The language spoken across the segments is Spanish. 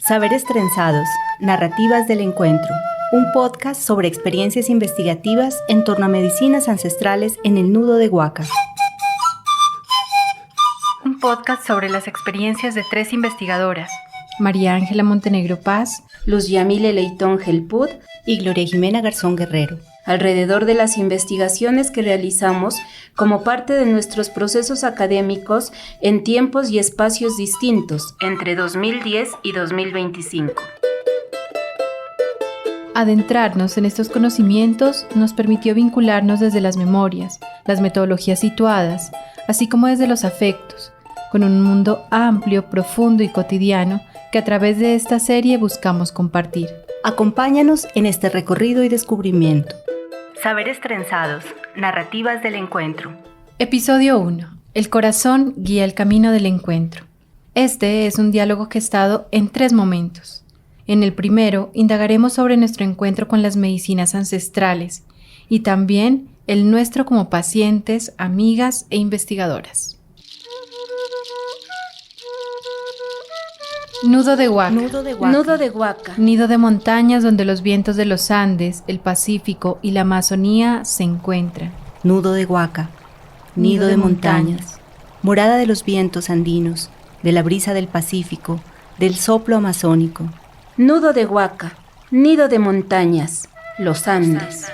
Saberes trenzados, narrativas del encuentro, un podcast sobre experiencias investigativas en torno a medicinas ancestrales en el Nudo de Huaca. Un podcast sobre las experiencias de 3 investigadoras: María Ángela Montenegro Paz, Luz Yamile Leitón Gelpud y Gloria Jimena Garzón Guerrero, alrededor de las investigaciones que realizamos como parte de nuestros procesos académicos en tiempos y espacios distintos entre 2010 y 2025. Adentrarnos en estos conocimientos nos permitió vincularnos desde las memorias, las metodologías situadas, así como desde los afectos, con un mundo amplio, profundo y cotidiano que a través de esta serie buscamos compartir. Acompáñanos en este recorrido y descubrimiento. Saberes trenzados, narrativas del encuentro. Episodio 1. El corazón guía el camino del encuentro. Este es un diálogo gestado en 3 momentos. En el primero, indagaremos sobre nuestro encuentro con las medicinas ancestrales y también el nuestro como pacientes, amigas e investigadoras. Nudo de Huaca. Nudo de Huaca. Nido de montañas donde los vientos de los Andes, el Pacífico y la Amazonía se encuentran. Nudo de Huaca. Nido de montañas. Morada de los vientos andinos, de la brisa del Pacífico, del soplo amazónico. Nudo de Huaca. Nido de montañas. Los Andes.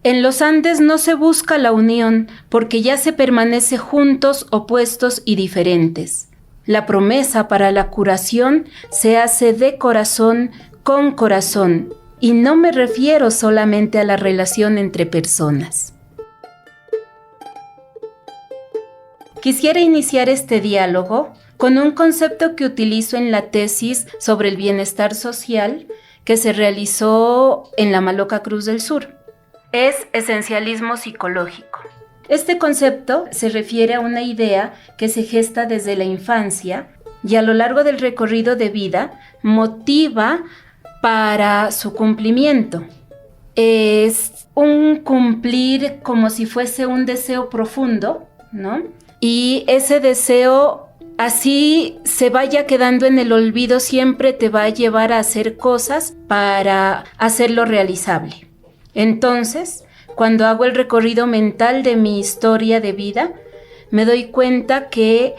En los Andes no se busca la unión porque ya se permanece juntos, opuestos y diferentes. La promesa para la curación se hace de corazón con corazón, y no me refiero solamente a la relación entre personas. Quisiera iniciar este diálogo con un concepto que utilizo en la tesis sobre el bienestar social que se realizó en la Maloca Cruz del Sur. Es esencialismo psicológico. Este concepto se refiere a una idea que se gesta desde la infancia y a lo largo del recorrido de vida motiva para su cumplimiento. Es un cumplir como si fuese un deseo profundo, ¿no? Y ese deseo, así se vaya quedando en el olvido, siempre te va a llevar a hacer cosas para hacerlo realizable. Entonces, cuando hago el recorrido mental de mi historia de vida, me doy cuenta que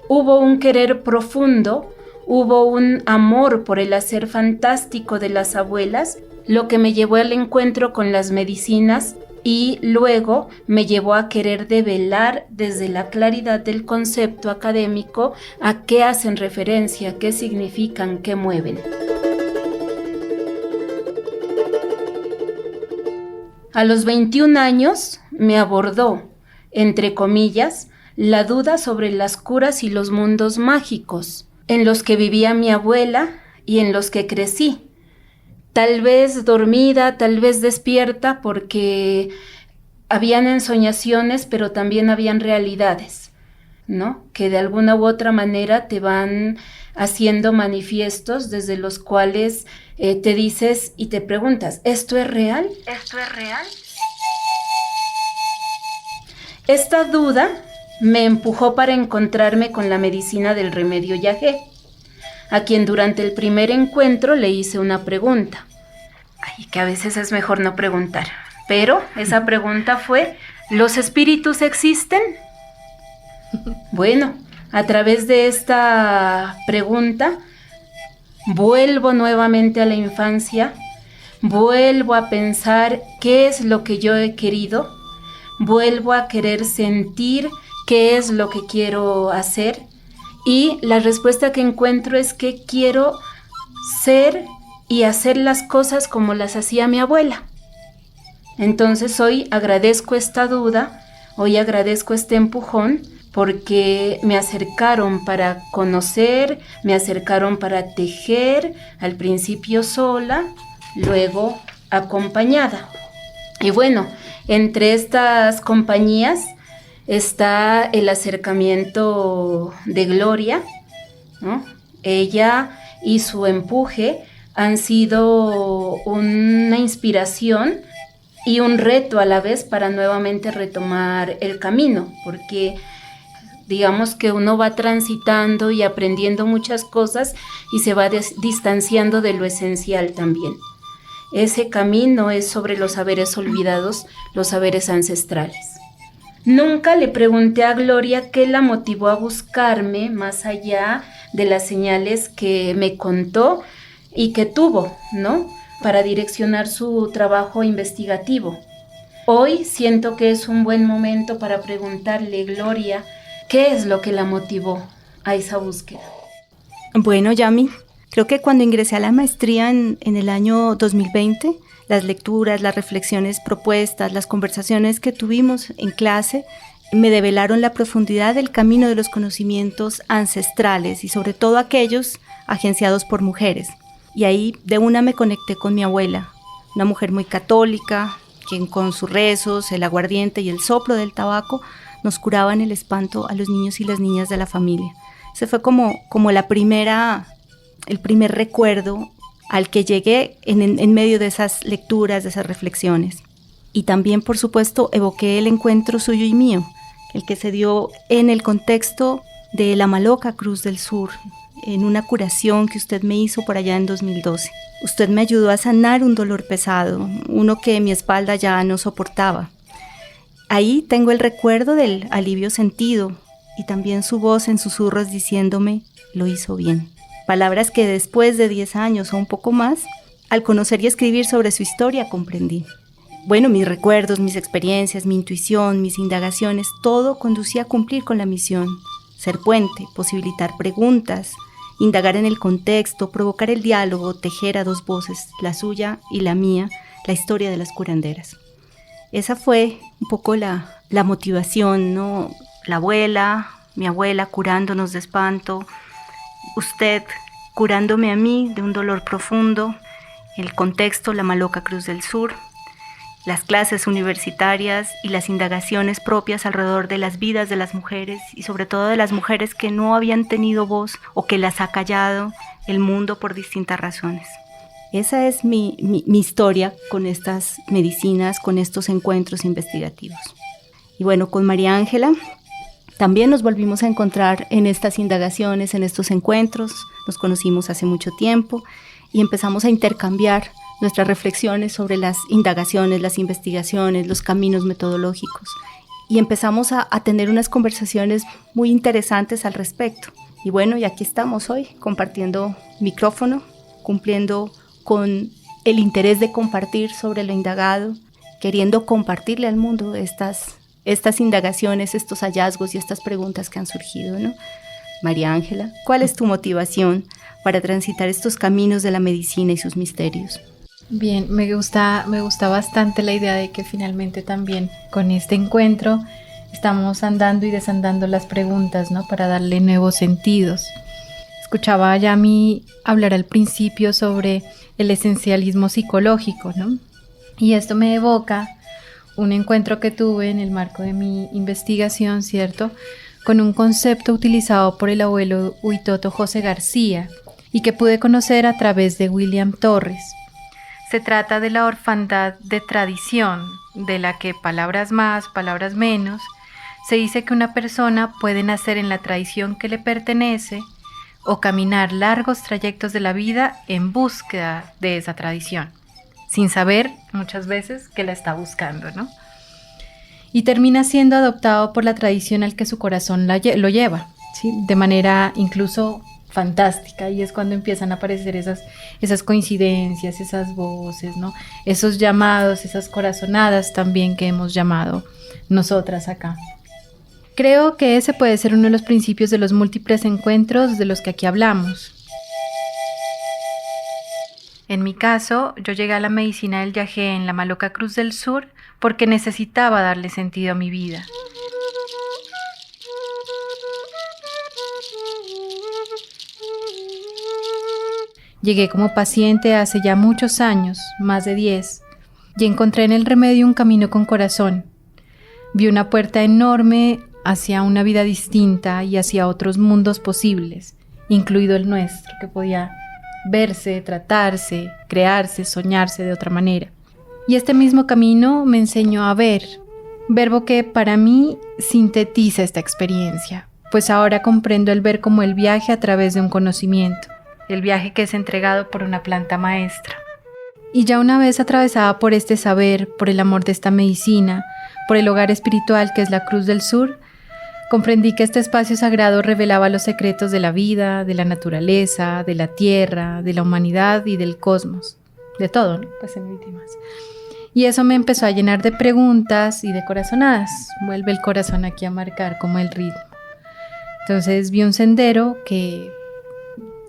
hubo un querer profundo, hubo un amor por el hacer fantástico de las abuelas, lo que me llevó al encuentro con las medicinas y luego me llevó a querer develar desde la claridad del concepto académico a qué hacen referencia, qué significan, qué mueven. A los 21 años me abordó, entre comillas, la duda sobre las curas y los mundos mágicos, en los que vivía mi abuela y en los que crecí. Tal vez dormida, tal vez despierta, porque habían ensoñaciones, pero también habían realidades, ¿no? Que de alguna u otra manera te van haciendo manifiestos desde los cuales te dices y te preguntas, ¿esto es real? ¿Esto es real? Esta duda me empujó para encontrarme con la medicina del remedio yagé, a quien durante el primer encuentro le hice una pregunta. Ay, que a veces es mejor no preguntar, pero esa pregunta fue, ¿los espíritus existen? Bueno, a través de esta pregunta, vuelvo nuevamente a la infancia, vuelvo a pensar qué es lo que yo he querido, vuelvo a querer sentir qué es lo que quiero hacer y la respuesta que encuentro es que quiero ser y hacer las cosas como las hacía mi abuela. Entonces hoy agradezco esta duda, hoy agradezco este empujón, porque me acercaron para conocer, me acercaron para tejer, al principio sola, luego acompañada. Y bueno, entre estas compañías está el acercamiento de Gloria, ¿no? Ella y su empuje han sido una inspiración y un reto a la vez para nuevamente retomar el camino, porque Digamos que uno va transitando y aprendiendo muchas cosas y se va distanciando de lo esencial también. Ese camino es sobre los saberes olvidados, los saberes ancestrales. Nunca le pregunté a Gloria qué la motivó a buscarme más allá de las señales que me contó y que tuvo, ¿no?, para direccionar su trabajo investigativo. Hoy siento que es un buen momento para preguntarle, Gloria, ¿qué es lo que la motivó a esa búsqueda? Bueno, Yami, creo que cuando ingresé a la maestría en el año 2020, las lecturas, las reflexiones propuestas, las conversaciones que tuvimos en clase me develaron la profundidad del camino de los conocimientos ancestrales y sobre todo aquellos agenciados por mujeres. Y ahí de una me conecté con mi abuela, una mujer muy católica, quien con sus rezos, el aguardiente y el soplo del tabaco nos curaban el espanto a los niños y las niñas de la familia. Ese fue como el primer recuerdo al que llegué en medio de esas lecturas, de esas reflexiones. Y también, por supuesto, evoqué el encuentro suyo y mío, el que se dio en el contexto de la Maloca Cruz del Sur, en una curación que usted me hizo por allá en 2012. Usted me ayudó a sanar un dolor pesado, uno que mi espalda ya no soportaba. Ahí tengo el recuerdo del alivio sentido y también su voz en susurros diciéndome, lo hizo bien. Palabras que después de 10 años o un poco más, al conocer y escribir sobre su historia, comprendí. Bueno, mis recuerdos, mis experiencias, mi intuición, mis indagaciones, todo conducía a cumplir con la misión. Ser puente, posibilitar preguntas, indagar en el contexto, provocar el diálogo, tejer a dos voces, la suya y la mía, la historia de las curanderas. Esa fue un poco la motivación, ¿no? Mi abuela curándonos de espanto, usted curándome a mí de un dolor profundo, el contexto, la Maloca Cruz del Sur, las clases universitarias y las indagaciones propias alrededor de las vidas de las mujeres y sobre todo de las mujeres que no habían tenido voz o que las ha callado el mundo por distintas razones. Esa es mi historia con estas medicinas, con estos encuentros investigativos. Y bueno, con María Ángela también nos volvimos a encontrar en estas indagaciones, en estos encuentros. Nos conocimos hace mucho tiempo y empezamos a intercambiar nuestras reflexiones sobre las indagaciones, las investigaciones, los caminos metodológicos. Y empezamos a tener unas conversaciones muy interesantes al respecto. Y bueno, y aquí estamos hoy compartiendo micrófono, cumpliendo con el interés de compartir sobre lo indagado, queriendo compartirle al mundo estas indagaciones, estos hallazgos y estas preguntas que han surgido, ¿no? María Ángela, ¿cuál es tu motivación para transitar estos caminos de la medicina y sus misterios? Bien, me gusta bastante la idea de que finalmente también con este encuentro estamos andando y desandando las preguntas, ¿no? Para darle nuevos sentidos. Escuchaba a Yami hablar al principio sobre el esencialismo psicológico, ¿no? Y esto me evoca un encuentro que tuve en el marco de mi investigación, ¿cierto?, con un concepto utilizado por el abuelo Huitoto José García y que pude conocer a través de William Torres. Se trata de la orfandad de tradición, de la que palabras más, palabras menos, se dice que una persona puede nacer en la tradición que le pertenece o caminar largos trayectos de la vida en búsqueda de esa tradición, sin saber muchas veces que la está buscando, ¿no? Y termina siendo adoptado por la tradición al que su corazón lo lleva, ¿sí? De manera incluso fantástica, y es cuando empiezan a aparecer esas coincidencias, esas voces, ¿no? Esos llamados, esas corazonadas también que hemos llamado nosotras acá. Creo que ese puede ser uno de los principios de los múltiples encuentros de los que aquí hablamos. En mi caso, yo llegué a la medicina del yagé en la Maloca Cruz del Sur porque necesitaba darle sentido a mi vida. Llegué como paciente hace ya muchos años, más de 10, y encontré en el remedio un camino con corazón. Vi una puerta enorme hacia una vida distinta y hacia otros mundos posibles, incluido el nuestro, que podía verse, tratarse, crearse, soñarse de otra manera. Y este mismo camino me enseñó a ver, verbo que para mí sintetiza esta experiencia, pues ahora comprendo el ver como el viaje a través de un conocimiento, el viaje que es entregado por una planta maestra. Y ya una vez atravesada por este saber, por el amor de esta medicina, por el hogar espiritual que es la Cruz del Sur, comprendí que este espacio sagrado revelaba los secretos de la vida, de la naturaleza, de la tierra, de la humanidad y del cosmos. De todo, ¿no? Pues en últimas. Y eso me empezó a llenar de preguntas y de corazonadas. Vuelve el corazón aquí a marcar como el ritmo. Entonces vi un sendero que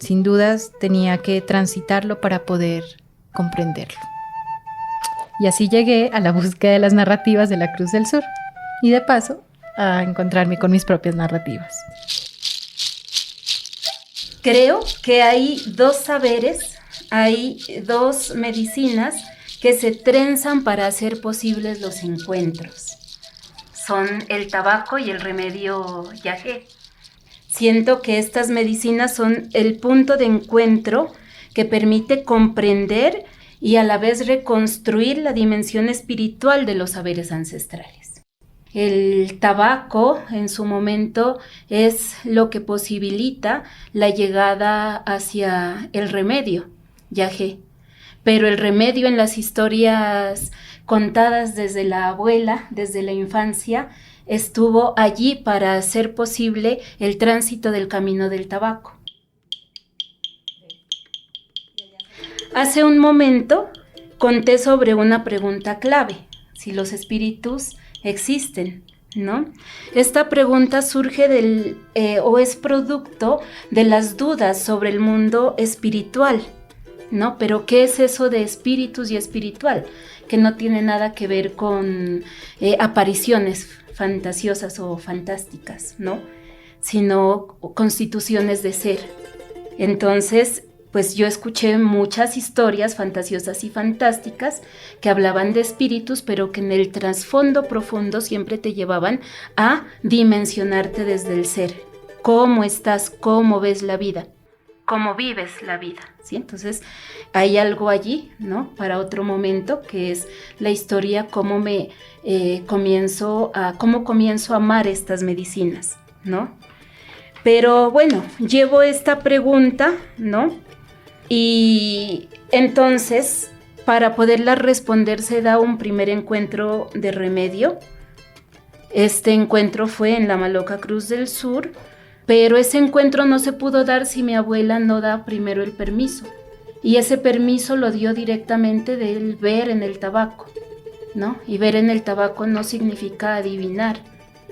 sin dudas tenía que transitarlo para poder comprenderlo. Y así llegué a la búsqueda de las narrativas de la Cruz del Sur. Y de paso, a encontrarme con mis propias narrativas. Creo que hay dos saberes, hay dos medicinas que se trenzan para hacer posibles los encuentros. Son el tabaco y el remedio yagé. Siento que estas medicinas son el punto de encuentro que permite comprender y a la vez reconstruir la dimensión espiritual de los saberes ancestrales. El tabaco en su momento es lo que posibilita la llegada hacia el remedio, yagé. Pero el remedio en las historias contadas desde la abuela, desde la infancia, estuvo allí para hacer posible el tránsito del camino del tabaco. Hace un momento conté sobre una pregunta clave, si los espíritus existen, ¿no? Esta pregunta surge o es producto de las dudas sobre el mundo espiritual, ¿no? Pero ¿qué es eso de espíritus y espiritual? Que no tiene nada que ver con apariciones fantasiosas o fantásticas, ¿no? Sino constituciones de ser. Entonces, pues yo escuché muchas historias fantasiosas y fantásticas que hablaban de espíritus, pero que en el trasfondo profundo siempre te llevaban a dimensionarte desde el ser. ¿Cómo estás? ¿Cómo ves la vida? ¿Cómo vives la vida? ¿Sí? Entonces, hay algo allí, ¿no? Para otro momento, que es la historia, cómo comienzo a amar estas medicinas, ¿no? Pero bueno, llevo esta pregunta, ¿no? Y entonces, para poderla responder, se da un primer encuentro de remedio. Este encuentro fue en la Maloca Cruz del Sur, pero ese encuentro no se pudo dar si mi abuela no da primero el permiso. Y ese permiso lo dio directamente del ver en el tabaco, ¿no? Y ver en el tabaco no significa adivinar,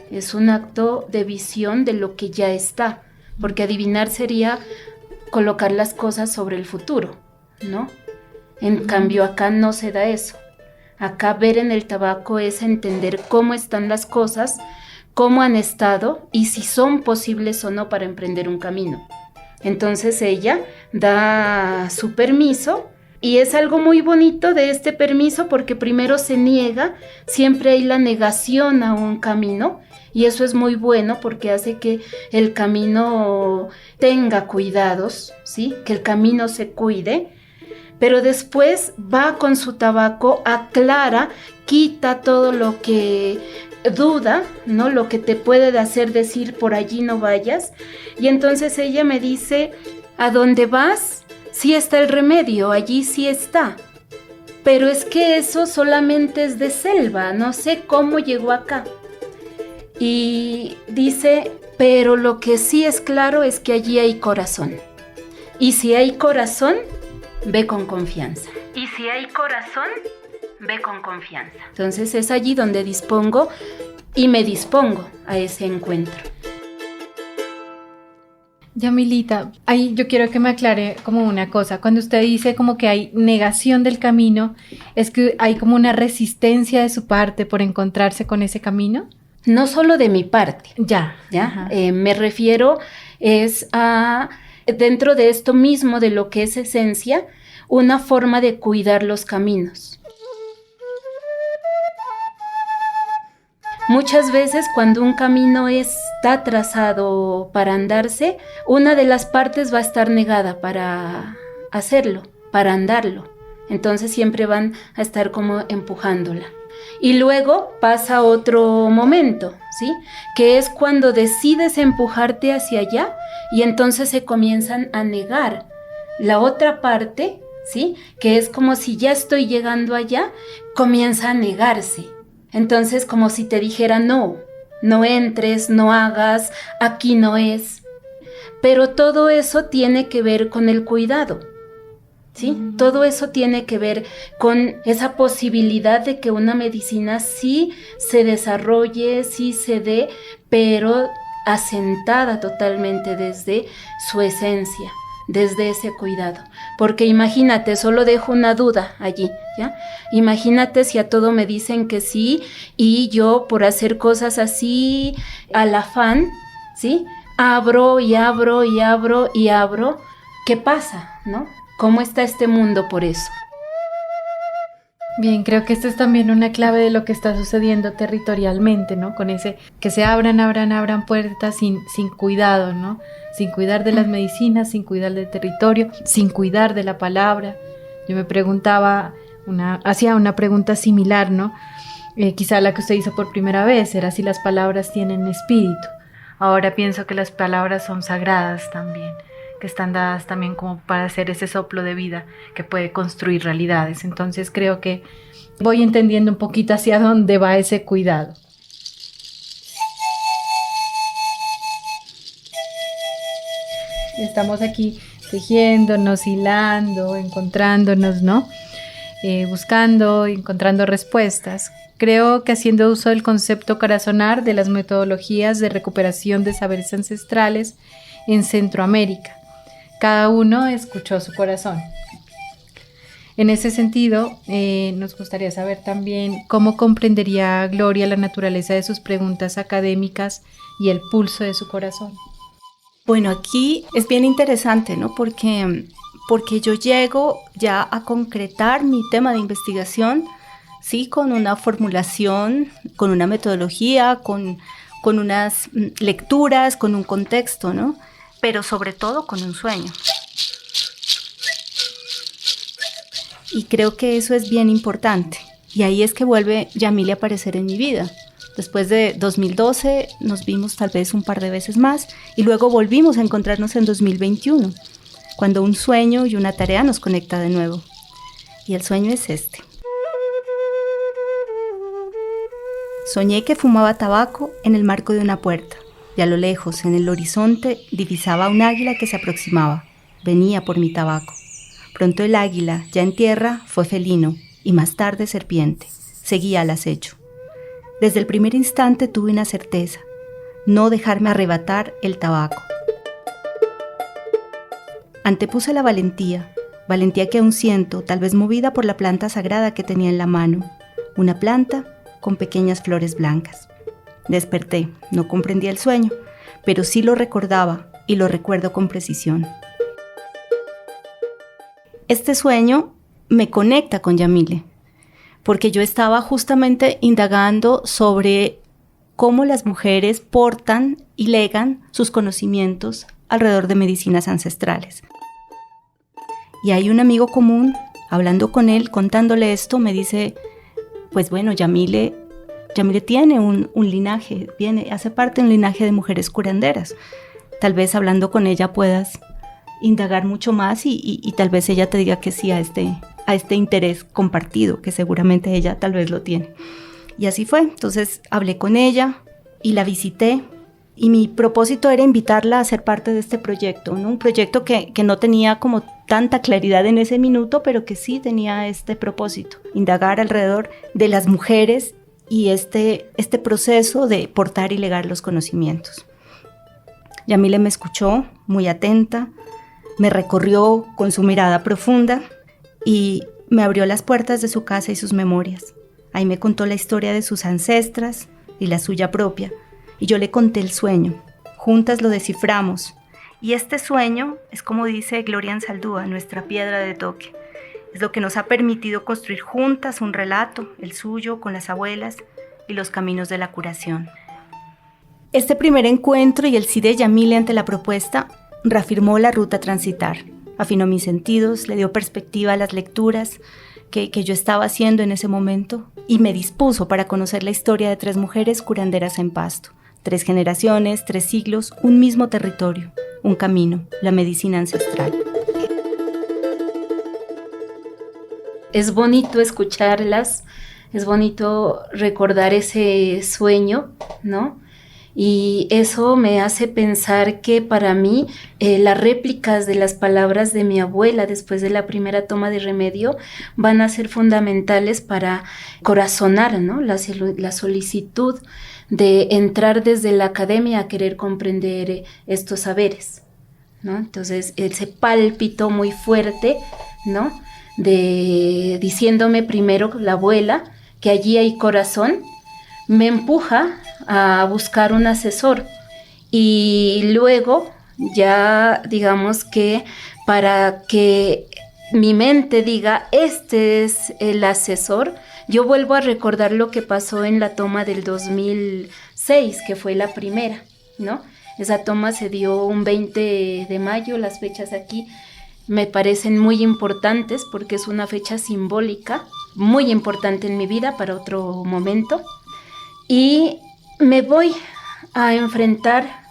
es un acto de visión de lo que ya está, porque adivinar sería colocar las cosas sobre el futuro, ¿no? En cambio, acá no se da eso. Acá ver en el tabaco es entender cómo están las cosas, cómo han estado y si son posibles o no para emprender un camino. Entonces ella da su permiso y es algo muy bonito de este permiso porque primero se niega, siempre hay la negación a un camino. Y eso es muy bueno porque hace que el camino tenga cuidados, ¿sí? Que el camino se cuide. Pero después va con su tabaco, aclara, quita todo lo que duda, ¿no? Lo que te puede hacer decir por allí no vayas. Y entonces ella me dice, ¿a dónde vas? Sí está el remedio, allí sí está. Pero es que eso solamente es de selva, no sé cómo llegó acá. Y dice, pero lo que sí es claro es que allí hay corazón. Y si hay corazón, ve con confianza. Y si hay corazón, ve con confianza. Entonces es allí donde dispongo y me dispongo a ese encuentro. Yamilita, ahí yo quiero que me aclare como una cosa. Cuando usted dice como que hay negación del camino, ¿es que hay como una resistencia de su parte por encontrarse con ese camino? No solo de mi parte. ¿Ya? Me refiero es a, dentro de esto mismo de lo que es esencia, una forma de cuidar los caminos. Muchas veces cuando un camino está trazado para andarse, una de las partes va a estar negada para hacerlo, para andarlo. Entonces siempre van a estar como empujándola. Y luego pasa otro momento, ¿sí? Que es cuando decides empujarte hacia allá y entonces se comienzan a negar. La otra parte, ¿sí? Que es como si ya estoy llegando allá, comienza a negarse. Entonces como si te dijera no entres, no hagas, aquí no es. Pero todo eso tiene que ver con el cuidado, ¿sí? Todo eso tiene que ver con esa posibilidad de que una medicina sí se desarrolle, sí se dé, pero asentada totalmente desde su esencia, desde ese cuidado. Porque imagínate, solo dejo una duda allí, ¿ya? Imagínate si a todo me dicen que sí y yo por hacer cosas así al afán, ¿sí? Abro y abro y abro y abro. ¿Qué pasa, no? ¿Cómo está este mundo por eso? Bien, creo que esta es también una clave de lo que está sucediendo territorialmente, ¿no? Con ese que se abran puertas sin cuidado, ¿no? Sin cuidar de las medicinas, sin cuidar del territorio, sin cuidar de la palabra. Yo me preguntaba, hacía una pregunta similar, ¿no? Quizá la que usted hizo por primera vez era si las palabras tienen espíritu. Ahora pienso que las palabras son sagradas también, que están dadas también como para hacer ese soplo de vida que puede construir realidades. Entonces creo que voy entendiendo un poquito hacia dónde va ese cuidado. Estamos aquí tejiéndonos, hilando, encontrándonos, ¿no? Buscando, encontrando respuestas. Creo que haciendo uso del concepto corazonar de las metodologías de recuperación de saberes ancestrales en Centroamérica. Cada uno escuchó su corazón. En ese sentido, nos gustaría saber también cómo comprendería Gloria la naturaleza de sus preguntas académicas y el pulso de su corazón. Bueno, aquí es bien interesante, ¿no? Porque yo llego ya a concretar mi tema de investigación, sí, con una formulación, con una metodología, con unas lecturas, con un contexto, ¿no? Pero sobre todo con un sueño. Y creo que eso es bien importante. Y ahí es que vuelve Yamile a aparecer en mi vida. Después de 2012 nos vimos tal vez un par de veces más y luego volvimos a encontrarnos en 2021, cuando un sueño y una tarea nos conecta de nuevo. Y el sueño es este. Soñé que fumaba tabaco en el marco de una puerta y a lo lejos, en el horizonte, divisaba un águila que se aproximaba. Venía por mi tabaco. Pronto el águila, ya en tierra, fue felino y más tarde serpiente. Seguía al acecho. Desde el primer instante tuve una certeza: no dejarme arrebatar el tabaco. Antepuse la valentía que aún siento, tal vez movida por la planta sagrada que tenía en la mano, una planta con pequeñas flores blancas. Desperté, no comprendía el sueño, pero sí lo recordaba y lo recuerdo con precisión. Este sueño me conecta con Yamile, porque yo estaba justamente indagando sobre cómo las mujeres portan y legan sus conocimientos alrededor de medicinas ancestrales. Y hay un amigo común, hablando con él, contándole esto, me dice, pues bueno, Yamile tiene un linaje, hace parte de un linaje de mujeres curanderas. Tal vez hablando con ella puedas indagar mucho más y tal vez ella te diga que sí a este interés compartido, que seguramente ella tal vez lo tiene. Y así fue. Entonces hablé con ella y la visité y mi propósito era invitarla a ser parte de este proyecto, ¿no? Un proyecto que no tenía como tanta claridad en ese minuto, pero que sí tenía este propósito: indagar alrededor de las mujeres y este proceso de portar y legar los conocimientos. Yamile me escuchó muy atenta, me recorrió con su mirada profunda y me abrió las puertas de su casa y sus memorias. Ahí me contó la historia de sus ancestras y la suya propia, y yo le conté el sueño. Juntas lo desciframos, y este sueño es, como dice Gloria Anzaldúa, nuestra piedra de toque. Es lo que nos ha permitido construir juntas un relato, el suyo con las abuelas y los caminos de la curación. Este primer encuentro y el sí de Yamile ante la propuesta reafirmó la ruta a transitar, afinó mis sentidos, le dio perspectiva a las lecturas, que yo estaba haciendo en ese momento y me dispuso para conocer la historia de 3 mujeres curanderas en Pasto. 3 generaciones, 3 siglos, un mismo territorio, un camino, la medicina ancestral. Es bonito escucharlas, es bonito recordar ese sueño, ¿no? Y eso me hace pensar que para mí las réplicas de las palabras de mi abuela después de la primera toma de remedio van a ser fundamentales para corazonar, ¿no? La solicitud de entrar desde la academia a querer comprender estos saberes, ¿no? Entonces ese pálpito muy fuerte, ¿no? Diciéndome primero la abuela que allí hay corazón, me empuja a buscar un asesor y luego ya digamos que para que mi mente diga este es el asesor, yo vuelvo a recordar lo que pasó en la toma del 2006, que fue la primera, ¿no? Esa toma se dio un 20 de mayo, las fechas aquí me parecen muy importantes porque es una fecha simbólica, muy importante en mi vida para otro momento. Y me voy a enfrentar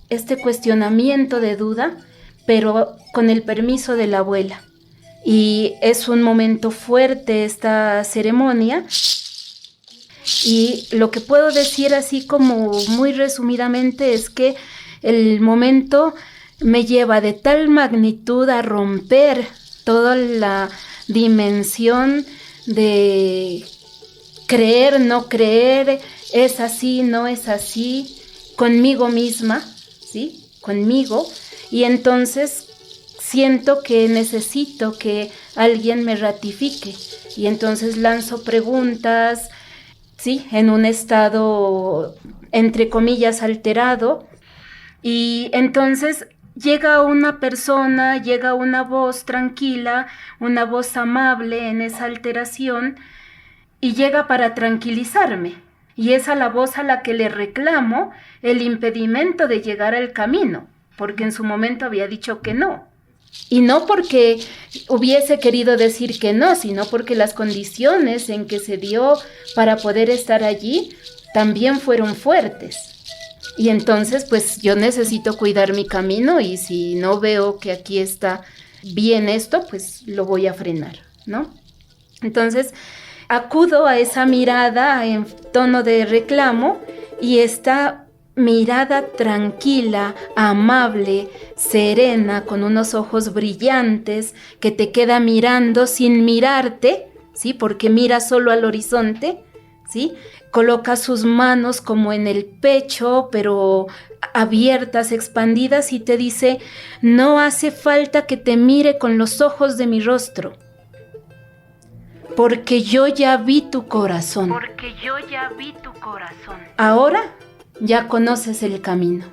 este cuestionamiento de duda, pero con el permiso de la abuela. Y es un momento fuerte esta ceremonia. Y lo que puedo decir así como muy resumidamente es que el momento me lleva de tal magnitud a romper toda la dimensión de creer, no creer, es así, no es así, conmigo misma, ¿sí? Conmigo. Y entonces siento que necesito que alguien me ratifique. Y entonces lanzo preguntas, ¿sí? En un estado, entre comillas, alterado. Y entonces llega una persona, llega una voz tranquila, una voz amable en esa alteración, y llega para tranquilizarme. Y es a la voz a la que le reclamo el impedimento de llegar al camino, porque en su momento había dicho que no. Y no porque hubiese querido decir que no, sino porque las condiciones en que se dio para poder estar allí también fueron fuertes. Y entonces, pues yo necesito cuidar mi camino y si no veo que aquí está bien esto, pues lo voy a frenar, ¿no? Entonces, acudo a esa mirada en tono de reclamo y esta mirada tranquila, amable, serena, con unos ojos brillantes, que te queda mirando sin mirarte, ¿sí? Porque mira solo al horizonte, ¿sí? Coloca sus manos como en el pecho, pero abiertas, expandidas, y te dice: no hace falta que te mire con los ojos de mi rostro, porque yo ya vi tu corazón. Porque yo ya vi tu corazón. Ahora ya conoces el camino.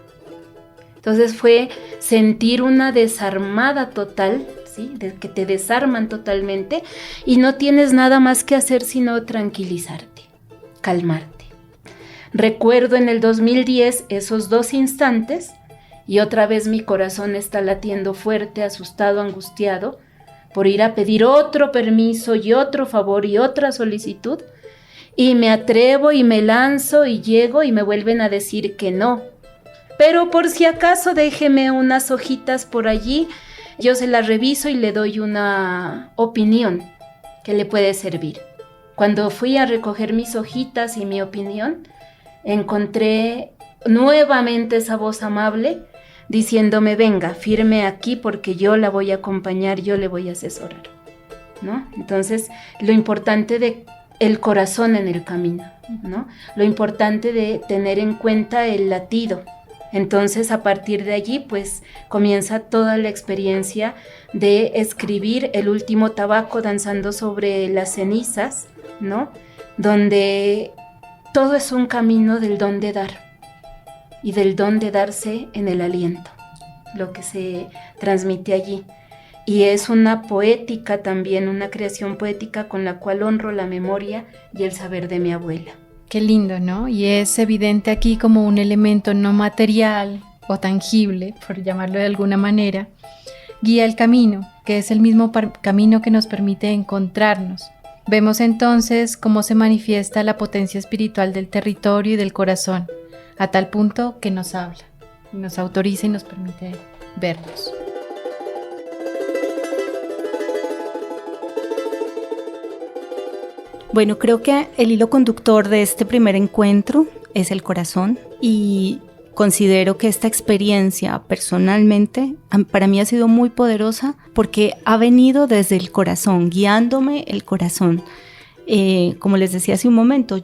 Entonces fue sentir una desarmada total, ¿sí? De que te desarman totalmente y no tienes nada más que hacer sino tranquilizarte, calmarte. Recuerdo en el 2010 esos 2 instantes y otra vez mi corazón está latiendo fuerte, asustado, angustiado, por ir a pedir otro permiso y otro favor y otra solicitud, y me atrevo y me lanzo y llego y me vuelven a decir que no. Pero por si acaso déjeme unas hojitas por allí, yo se las reviso y le doy una opinión que le puede servir. Cuando fui a recoger mis hojitas y mi opinión, encontré nuevamente esa voz amable diciéndome: venga, firme aquí porque yo la voy a acompañar, yo le voy a asesorar, ¿no? Entonces, lo importante de el corazón en el camino, ¿no? Lo importante de tener en cuenta el latido. Entonces, a partir de allí, pues, comienza toda la experiencia de escribir El último tabaco danzando sobre las cenizas, ¿no? Donde todo es un camino del don de dar y del don de darse en el aliento, lo que se transmite allí. Y es una poética también, una creación poética con la cual honro la memoria y el saber de mi abuela. Qué lindo, ¿no? Y es evidente aquí como un elemento no material o tangible, por llamarlo de alguna manera, Guía el camino, que es el mismo camino que nos permite encontrarnos. Vemos entonces cómo se manifiesta la potencia espiritual del territorio y del corazón, a tal punto que nos habla, nos autoriza y nos permite vernos. Bueno, creo que el hilo conductor de este primer encuentro es el corazón, y considero que esta experiencia personalmente para mí ha sido muy poderosa porque ha venido desde el corazón, guiándome el corazón. Como les decía hace un momento,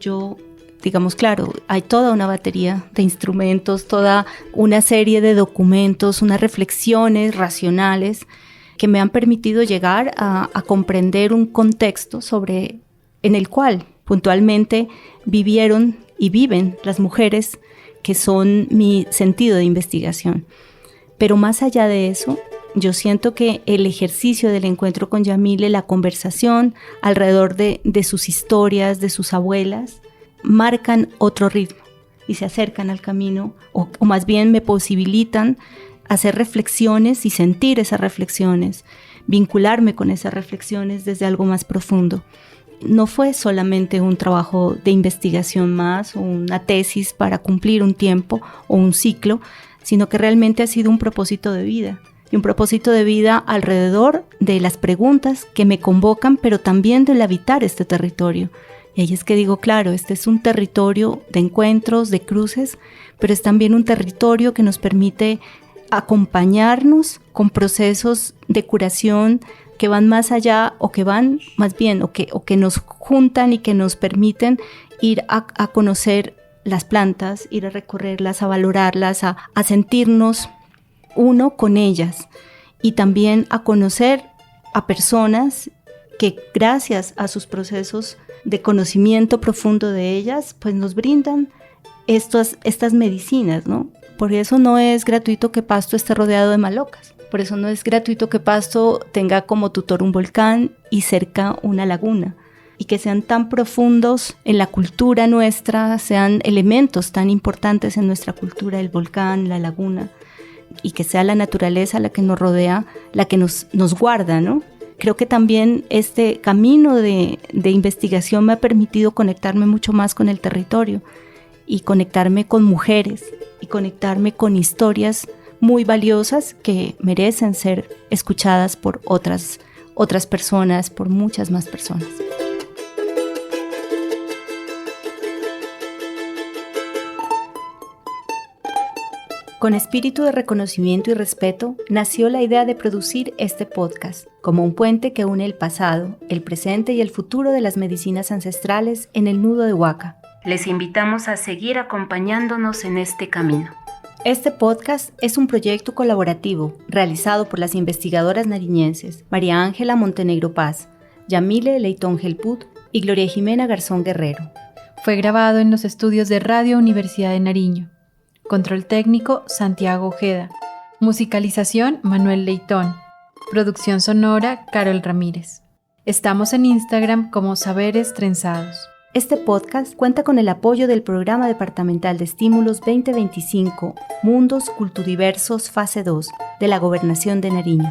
claro, hay toda una batería de instrumentos, toda una serie de documentos, unas reflexiones racionales que me han permitido llegar a comprender un contexto en el cual puntualmente vivieron y viven las mujeres que son mi sentido de investigación. Pero más allá de eso, yo siento que el ejercicio del encuentro con Yamile, la conversación alrededor de sus historias, de sus abuelas, marcan otro ritmo y se acercan al camino, o más bien me posibilitan hacer reflexiones y sentir esas reflexiones, vincularme con esas reflexiones desde algo más profundo. No fue solamente un trabajo de investigación más o una tesis para cumplir un tiempo o un ciclo, sino que realmente ha sido un propósito de vida. Y un propósito de vida alrededor de las preguntas que me convocan, pero también del habitar este territorio. Y ahí es que digo, claro, este es un territorio de encuentros, de cruces, pero es también un territorio que nos permite acompañarnos con procesos de curación que van más allá, o que van más bien, o que nos juntan y que nos permiten ir a conocer las plantas, ir a recorrerlas, a valorarlas, a sentirnos uno con ellas, y también a conocer a personas que gracias a sus procesos de conocimiento profundo de ellas, pues nos brindan estas medicinas, ¿no? Por eso no es gratuito que Pasto esté rodeado de malocas. Por eso no es gratuito que Pasto tenga como tutor un volcán y cerca una laguna, y que sean tan profundos en la cultura nuestra, sean elementos tan importantes en nuestra cultura, el volcán, la laguna, y que sea la naturaleza la que nos rodea, la que nos guarda, ¿no? Creo que también este camino de investigación me ha permitido conectarme mucho más con el territorio, y conectarme con mujeres, y conectarme con historias muy valiosas que merecen ser escuchadas por otras personas, por muchas más personas. Con espíritu de reconocimiento y respeto, nació la idea de producir este podcast como un puente que une el pasado, el presente y el futuro de las medicinas ancestrales en el nudo de Huaca. Les invitamos a seguir acompañándonos en este camino. Este podcast es un proyecto colaborativo realizado por las investigadoras nariñenses María Ángela Montenegro Paz, Yamile Leitón Gelput y Gloria Jimena Garzón Guerrero. Fue grabado en los estudios de Radio Universidad de Nariño. Control técnico Santiago Ojeda. Musicalización Manuel Leitón. Producción sonora Carol Ramírez. Estamos en Instagram como Saberes Trenzados. Este podcast cuenta con el apoyo del Programa Departamental de Estímulos 2025 Mundos Culturiversos Fase 2 de la Gobernación de Nariño.